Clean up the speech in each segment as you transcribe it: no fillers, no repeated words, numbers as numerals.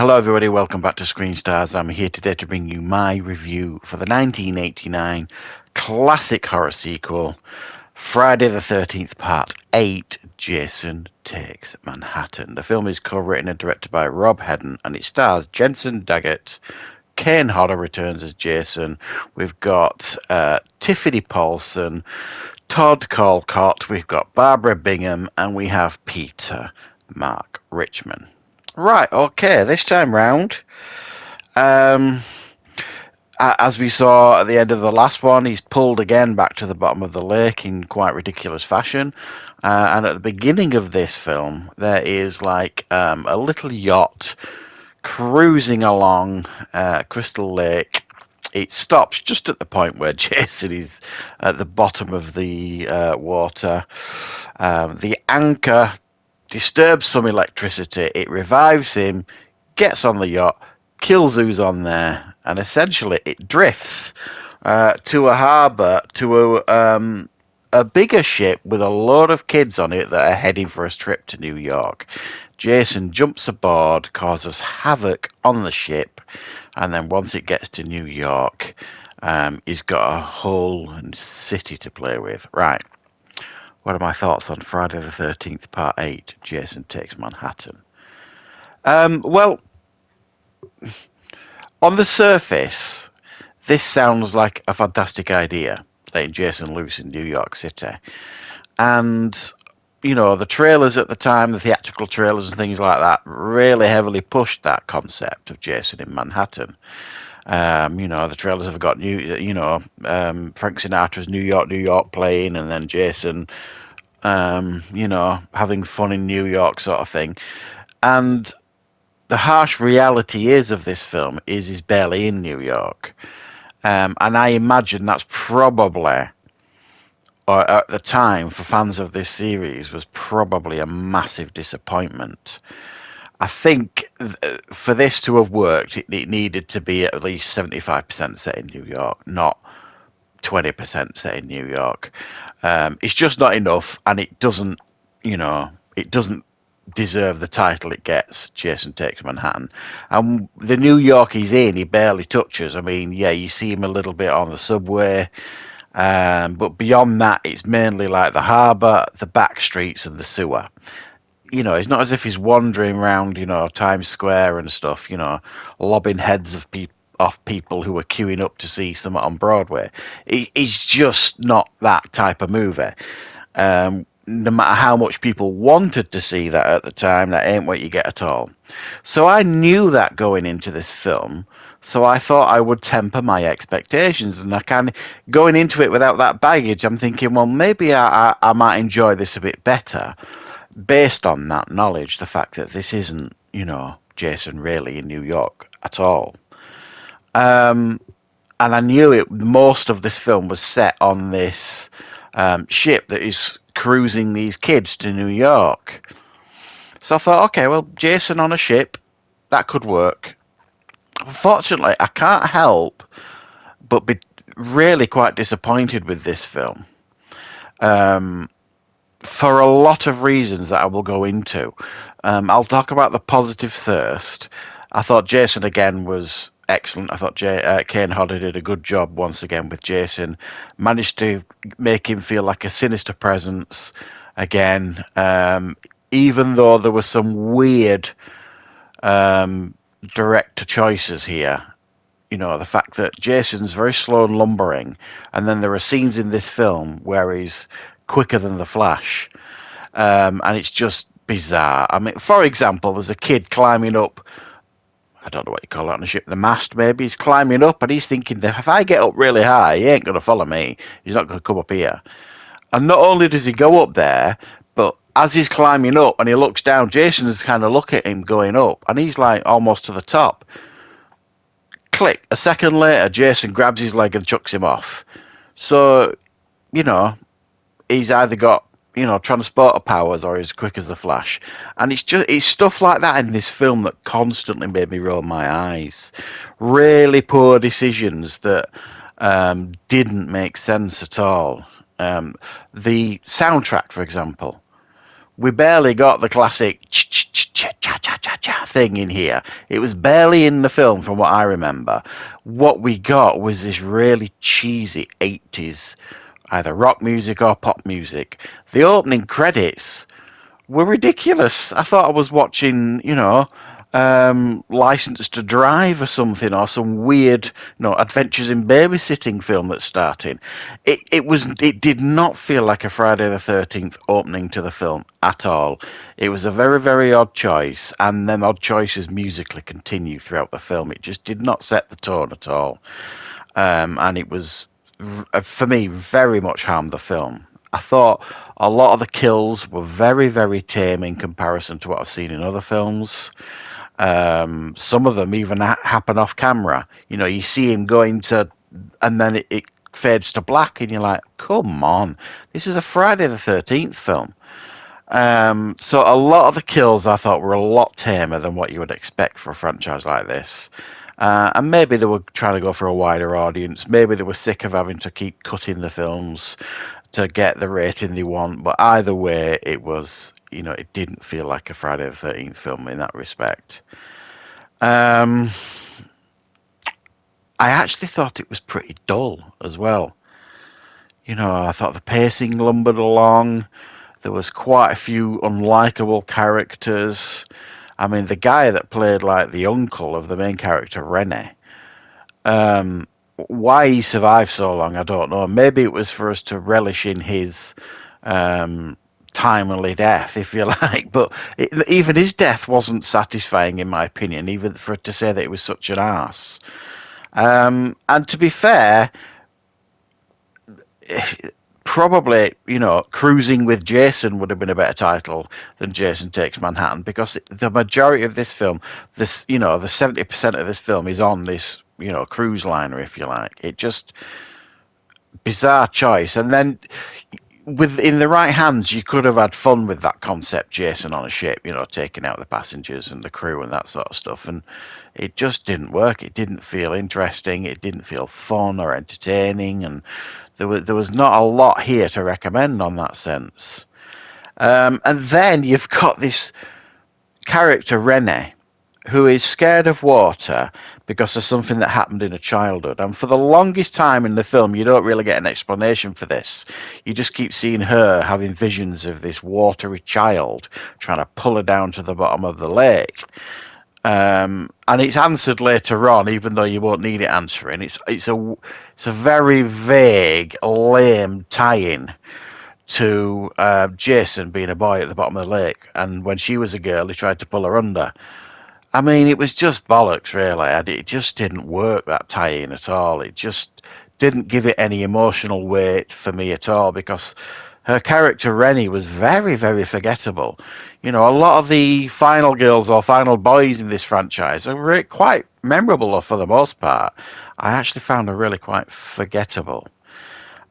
Hello, everybody. Welcome back to Screenstars. I'm here today to bring you my review for the 1989 classic horror sequel, Friday the 13th, Part 8, Jason Takes Manhattan. The film is co-written and directed by Rob Hedden, and it stars Jensen Daggett. Kane Hodder returns as Jason. We've got Tiffany Paulson, Todd Colcott, we've got Barbara Bingham, and we have Peter Mark Richman. Right, okay, this time round, as we saw at the end of the last one, he's pulled again back to the bottom of the lake in quite ridiculous fashion. And at the beginning of this film, there is like a little yacht cruising along Crystal Lake. It stops just at the point where Jason is at the bottom of the water. The anchor disturbs some electricity, it revives him, gets on the yacht, kills who's on there, and essentially it drifts to a harbour, to a bigger ship with a load of kids on it that are heading for a trip to New York. Jason jumps aboard, causes havoc on the ship, and then once it gets to New York, he's got a whole city to play with. Right. What are my thoughts on Friday the 13th, Part 8, Jason Takes Manhattan? Well, on the surface, this sounds like a fantastic idea, letting Jason loose in New York City. And, you know, the trailers at the time, the theatrical trailers and things like that, really heavily pushed that concept of Jason in Manhattan. The trailers have got Frank Sinatra's New York playing, and then Jason, having fun in New York sort of thing. And the harsh reality of this film is he's barely in New York. And I imagine that's probably, or at the time, for fans of this series, was probably a massive disappointment. I think for this to have worked, it needed to be at least 75% set in New York, not 20% set in New York. It's just not enough, and it doesn't deserve the title it gets, Jason Takes Manhattan. And the New York he's in, he barely touches. I mean, yeah, you see him a little bit on the subway, but beyond that, it's mainly like the harbour, the back streets, and the sewer. It's not as if he's wandering around, Times Square and stuff, lobbing heads of off people who are queuing up to see something on Broadway. It's just not that type of movie. No matter how much people wanted to see that at the time, that ain't what you get at all. So I knew that going into this film, so I thought I would temper my expectations, and going into it without that baggage, I'm thinking, well, maybe I might enjoy this a bit better, based on that knowledge, the fact that this isn't, Jason really in New York at all. And I knew most of this film was set on this ship that is cruising these kids to New York. So I thought, okay, well, Jason on a ship, that could work. Unfortunately, I can't help but be really quite disappointed with this film. For a lot of reasons that I will go into. I'll talk about the positives first. I thought Jason again was excellent. I thought Kane Hodder did a good job once again with Jason. Managed to make him feel like a sinister presence again, even though there were some weird director choices here. The fact that Jason's very slow and lumbering, and then there are scenes in this film where he's quicker than the Flash, and it's just bizarre. I mean, for example, there's a kid climbing up, I don't know what you call it on a ship, the mast maybe. He's climbing up, and he's thinking that if I get up really high, he ain't going to follow me. He's not going to come up here. And not only does he go up there, but as he's climbing up and he looks down, Jason's kind of look at him going up, and he's like almost to the top. Click, a second later, Jason grabs his leg and chucks him off. So, he's either got, transporter powers or he's quick as the Flash. And it's stuff like that in this film that constantly made me roll my eyes. Really poor decisions that didn't make sense at all. The soundtrack, for example, We barely got the classic cha-cha-cha-cha thing in here. It was barely in the film from what I remember. What we got was this really cheesy 80s, either rock music or pop music. The opening credits were ridiculous. I thought I was watching, License to Drive or something, or some weird, Adventures in Babysitting film that's starting. It did not feel like a Friday the 13th opening to the film at all. It was a very, very odd choice, and then odd choices musically continue throughout the film. It just did not set the tone at all. And it was, for me, very much harmed the film. I thought a lot of the kills were very, very tame in comparison to what I've seen in other films. Some of them even happen off camera. You see him going to, and then it fades to black, and you're like, come on, this is a Friday the 13th film. So a lot of the kills I thought were a lot tamer than what you would expect for a franchise like this. And maybe they were trying to go for a wider audience. Maybe they were sick of having to keep cutting the films to get the rating they want. But either way, it was, it didn't feel like a Friday the 13th film in that respect. I actually thought it was pretty dull as well. I thought the pacing lumbered along. There was quite a few unlikable characters. I mean, the guy that played like the uncle of the main character, Rene, why he survived so long, I don't know. Maybe it was for us to relish in his timely death, if you like. But even his death wasn't satisfying, in my opinion, even for it to say that it was such an arse. And to be fair, probably, Cruising with Jason would have been a better title than Jason Takes Manhattan, because the majority of this film, the 70% of this film is on this, cruise liner, if you like. It just, bizarre choice. And then in the right hands, you could have had fun with that concept, Jason on a ship, taking out the passengers and the crew and that sort of stuff. And it just didn't work. It didn't feel interesting. It didn't feel fun or entertaining. And there was not a lot here to recommend on that sense. And then you've got this character, Rene, who is scared of water because of something that happened in her childhood. And for the longest time in the film, you don't really get an explanation for this. You just keep seeing her having visions of this watery child trying to pull her down to the bottom of the lake. And it's answered later on, even though you won't need it answering. It's a very vague, lame tie-in to Jason being a boy at the bottom of the lake. And when she was a girl, he tried to pull her under. I mean, it was just bollocks, really. It just didn't work, that tie-in at all. It just didn't give it any emotional weight for me at all, because her character, Rennie, was very, very forgettable. A lot of the final girls or final boys in this franchise are really quite memorable for the most part. I actually found her really quite forgettable.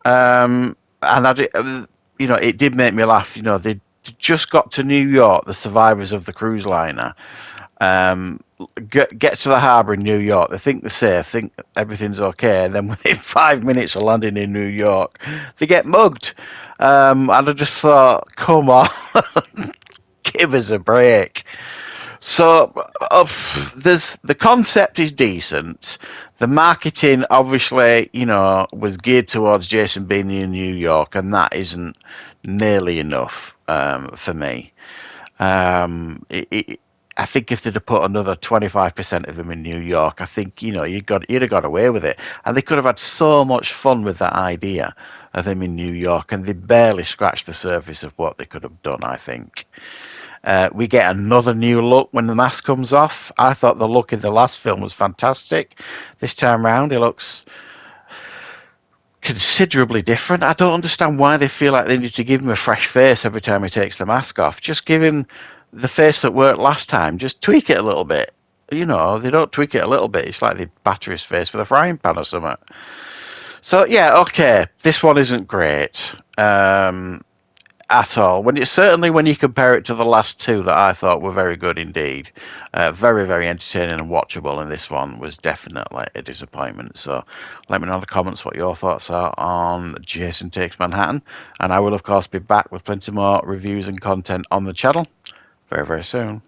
And it did make me laugh. They just got to New York, the survivors of the cruise liner. Get to the harbour in New York. They think they're safe, think everything's okay, and then within 5 minutes of landing in New York, they get mugged. And I just thought, come on, give us a break. So the concept is decent. The marketing, obviously, was geared towards Jason being in New York, and that isn't nearly enough for me. I think if they'd have put another 25% of them in New York, I think, you'd have got away with it. And they could have had so much fun with that idea of him in New York, and they barely scratched the surface of what they could have done, I think. We get another new look when the mask comes off. I thought the look in the last film was fantastic. This time round, he looks considerably different. I don't understand why they feel like they need to give him a fresh face every time he takes the mask off. Just give him the face that worked last time. Just tweak it a little bit. They don't tweak it a little bit. It's like they batter his face with a frying pan or something. So, yeah, okay. This one isn't great. I at all. Certainly when you compare it to the last two that I thought were very good indeed, very very entertaining and watchable, and this one was definitely a disappointment. So let me know in the comments what your thoughts are on Jason Takes Manhattan, and I will of course be back with plenty more reviews and content on the channel very very soon.